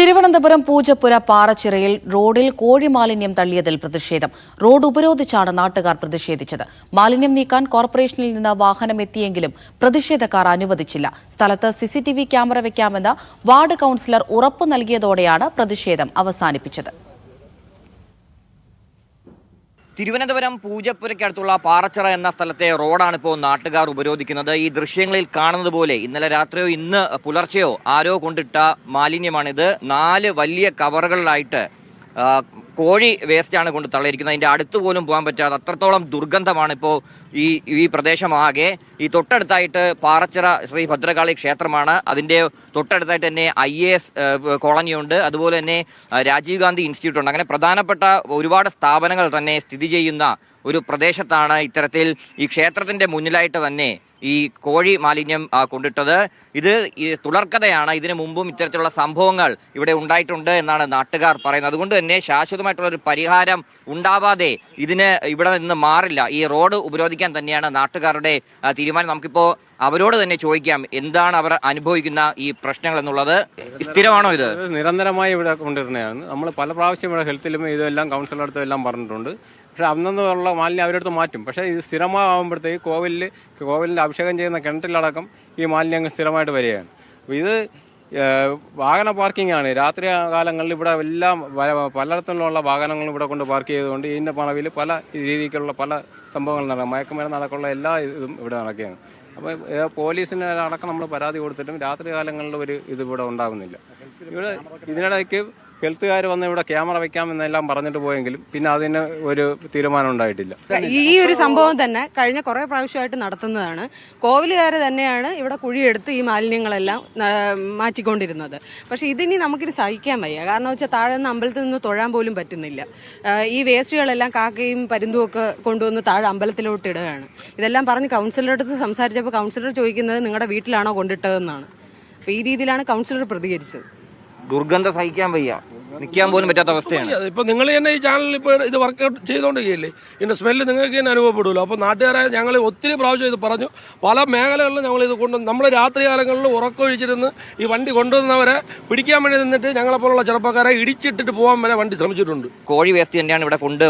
തിരുവനന്തപുരം പൂജപ്പുര പാറച്ചിറയിൽ റോഡിൽ കോഴിമാലിന്യം തള്ളിയതിൽ പ്രതിഷേധം. റോഡ് ഉപരോധിച്ചാണ് നാട്ടുകാർ പ്രതിഷേധിച്ചത്. മാലിന്യം നീക്കാൻ കോർപ്പറേഷനിൽ നിന്ന് വാഹനം എത്തിയെങ്കിലും പ്രതിഷേധക്കാർ അനുവദിച്ചില്ല. സ്ഥലത്ത് സിസിടിവി ക്യാമറ വയ്ക്കാമെന്ന് വാർഡ് കൌൺസിലർ ഉറപ്പു നൽകിയതോടെയാണ് പ്രതിഷേധം അവസാനിപ്പിച്ചത്. തിരുവനന്തപുരം പൂജപ്പുരയ്ക്കടുത്തുള്ള പാറച്ചിറ എന്ന സ്ഥലത്തെ റോഡാണ് ഇപ്പോൾ നാട്ടുകാർ ഉപരോധിക്കുന്നത്. ഈ ദൃശ്യങ്ങളിൽ കാണുന്നത് പോലെ ഇന്നലെ രാത്രിയോ ഇന്ന് പുലർച്ചെയോ ആരോ കൊണ്ടിട്ട മാലിന്യമാണിത്. 4 വലിയ കവറുകളിലായിട്ട് കോഴി വേസ്റ്റാണ് കൊണ്ട് തള്ളിയിരിക്കുന്നത്. അതിൻ്റെ അടുത്ത് പോലും പോകാൻ പറ്റാതെ അത്രത്തോളം ദുർഗന്ധമാണ് ഇപ്പോൾ ഈ പ്രദേശമാകെ. ഈ തൊട്ടടുത്തായിട്ട് പാറച്ചിറ ശ്രീ ഭദ്രകാളി ക്ഷേത്രമാണ്. അതിൻ്റെ തൊട്ടടുത്തായിട്ട് തന്നെ IAS കോളനിയുണ്ട്. അതുപോലെ തന്നെ രാജീവ് ഗാന്ധി ഇൻസ്റ്റിറ്റ്യൂട്ട് ഉണ്ട്. അങ്ങനെ പ്രധാനപ്പെട്ട ഒരുപാട് സ്ഥാപനങ്ങൾ തന്നെ സ്ഥിതി ചെയ്യുന്ന ഒരു പ്രദേശത്താണ് ഇത്തരത്തിൽ ഈ ക്ഷേത്രത്തിൻ്റെ മുന്നിലായിട്ട് തന്നെ ഈ കോഴി മാലിന്യം കൊണ്ടിട്ടത്. ഇത് തുടർക്കഥയാണ്. ഇതിനു മുമ്പും ഇത്തരത്തിലുള്ള സംഭവങ്ങൾ ഇവിടെ ഉണ്ടായിട്ടുണ്ട് എന്നാണ് നാട്ടുകാർ പറയുന്നത്. അതുകൊണ്ട് തന്നെ ശാശ്വതമായിട്ടുള്ള ഒരു പരിഹാരം ഉണ്ടാവാതെ ഇതിന് ഇവിടെ നിന്ന് മാറില്ല. ഈ റോഡ് ഉപരോധിക്കാൻ തന്നെയാണ് നാട്ടുകാരുടെ തീരുമാനം. നമുക്കിപ്പോൾ അവരോട് തന്നെ ചോദിക്കാം എന്താണ് അവർ അനുഭവിക്കുന്ന ഈ പ്രശ്നങ്ങൾ എന്നുള്ളത്. സ്ഥിരമാണോ ഇത്? നിരന്തരമായി ഇവിടെ കൊണ്ടിരുന്നതാണ്. നമ്മൾ പല പ്രാവശ്യം ഇവിടെ ഹെൽത്തിലും ഇതെല്ലാം കൗൺസിലർ അടുത്തും എല്ലാം പറഞ്ഞിട്ടുണ്ട്. പക്ഷേ അന്നുള്ള മാലിന്യം അവരടുത്ത് മാറ്റും. പക്ഷേ ഇത് സ്ഥിരമാകുമ്പോഴത്തേക്ക് കോവിലിൻ്റെ അഭിഷേകം ചെയ്യുന്ന കിണറ്റിലടക്കം ഈ മാലിന്യങ്ങൾ സ്ഥിരമായിട്ട് വരികയാണ്. അപ്പോൾ ഇത് വാഹന പാർക്കിംഗ് ആണ്. രാത്രി കാലങ്ങളിൽ ഇവിടെ എല്ലാം പലയിടത്തുള്ള വാഹനങ്ങളും ഇവിടെ കൊണ്ട് പാർക്ക് ചെയ്തുകൊണ്ട് ഇതിൻ്റെ പണവിൽ പല രീതിക്കുള്ള പല സംഭവങ്ങൾ നടക്കും. മയക്കുമരുന്ന് അടക്കമുള്ള എല്ലാ ഇതും ഇവിടെ നടക്കുകയാണ്. അപ്പോൾ പോലീസിന് അടക്കം നമ്മൾ പരാതി കൊടുത്തിട്ടും രാത്രി കാലങ്ങളിൽ ഒരു ഇത് ഇവിടെ ഉണ്ടാകുന്നില്ല. ഇവിടെ ഇതിനിടയ്ക്ക് ഹെൽത്തുകാർ വന്ന് ഇവിടെ ക്യാമറ വെക്കാമെന്നെല്ലാം പറഞ്ഞിട്ട് പോയെങ്കിലും പിന്നെ അതിന് ഒരു തീരുമാനം ഉണ്ടായിട്ടില്ല. ഈ ഒരു സംഭവം തന്നെ കഴിഞ്ഞ കുറെ പ്രാവശ്യമായിട്ട് നടത്തുന്നതാണ്. കോവിലുകാർ തന്നെയാണ് ഇവിടെ കുഴിയെടുത്ത് ഈ മാലിന്യങ്ങളെല്ലാം മാറ്റിക്കൊണ്ടിരുന്നത്. പക്ഷെ ഇതിനി നമുക്കിനി സഹിക്കാൻ വയ്യ. കാരണം വെച്ചാൽ താഴെ നിന്ന് അമ്പലത്തിൽ നിന്ന് തൊഴാൻ പോലും പറ്റുന്നില്ല. ഈ വേസ്റ്റുകളെല്ലാം കാക്കയും പരുന്തും ഒക്കെ കൊണ്ടുവന്ന് താഴെ അമ്പലത്തിലോട്ട് ഇടുകയാണ്. ഇതെല്ലാം പറഞ്ഞ് കൗൺസിലറുടെ അടുത്ത് സംസാരിച്ചപ്പോൾ കൗൺസിലർ ചോദിക്കുന്നത് നിങ്ങളുടെ വീട്ടിലാണോ കൊണ്ടിട്ടതെന്നാണ്. അപ്പോൾ ഈ രീതിയിലാണ് കൗൺസിലർ പ്രതികരിച്ചത്. ദുർഗന്ധം സഹിക്കാൻ വയ്യ, നിൽക്കാൻ പോലും പറ്റാത്ത അവസ്ഥയാണ്. ഇപ്പൊ നിങ്ങൾ തന്നെ ഈ ചാനലിൽ ഇപ്പൊ ഇത് വർക്കൗട്ട് ചെയ്തോണ്ടിരിക്കുകയല്ലേ, ഇതിന്റെ സ്മെല്ല് നിങ്ങൾക്ക് തന്നെ അനുഭവപ്പെടുമല്ലോ. അപ്പൊ നാട്ടുകാരായ ഞങ്ങൾ ഒത്തിരി പ്രാവശ്യം ഇത് പറഞ്ഞു. പല മേഖലകളിലും ഞങ്ങൾ ഇത് നമ്മുടെ രാത്രി കാലങ്ങളിൽ ഉറക്കൊഴിച്ചിരുന്ന് ഈ വണ്ടി കൊണ്ടുവന്നവരെ പിടിക്കാൻ വേണ്ടി നിന്നിട്ട് ഞങ്ങളെപ്പോലുള്ള ചെറുപ്പക്കാരെ ഇടിച്ചിട്ടിട്ട് പോകാൻ വരെ വണ്ടി ശ്രമിച്ചിട്ടുണ്ട്. കോഴി വേസ്റ്റ് തന്നെയാണ് ഇവിടെ കൊണ്ട്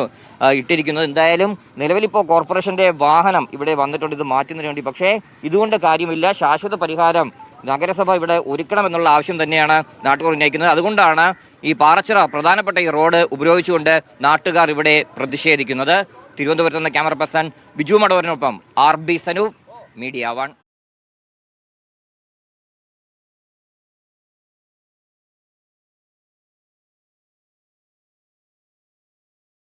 ഇട്ടിരിക്കുന്നത്. എന്തായാലും നിലവിലിപ്പോൾ കോർപ്പറേഷന്റെ വാഹനം ഇവിടെ വന്നിട്ടുണ്ട് ഇത് മാറ്റുന്നതിന് വേണ്ടി. പക്ഷേ ഇതുകൊണ്ട് കാര്യമില്ല. ശാശ്വത പരിഹാരം നഗരസഭ ഇവിടെ ഒരുക്കണമെന്നുള്ള ആവശ്യം തന്നെയാണ് നാട്ടുകാർ ഉന്നയിക്കുന്നത്. അതുകൊണ്ടാണ് ഈ പാറച്ചിറ പ്രധാനപ്പെട്ട ഈ റോഡ് ഉപരോധിച്ചുകൊണ്ട് നാട്ടുകാർ ഇവിടെ പ്രതിഷേധിക്കുന്നത്. തിരുവനന്തപുരത്ത് നിന്ന് ക്യാമറ പേഴ്സൺ ബിജു മടവറിനൊപ്പം RB സനൂപ്, മീഡിയ 1.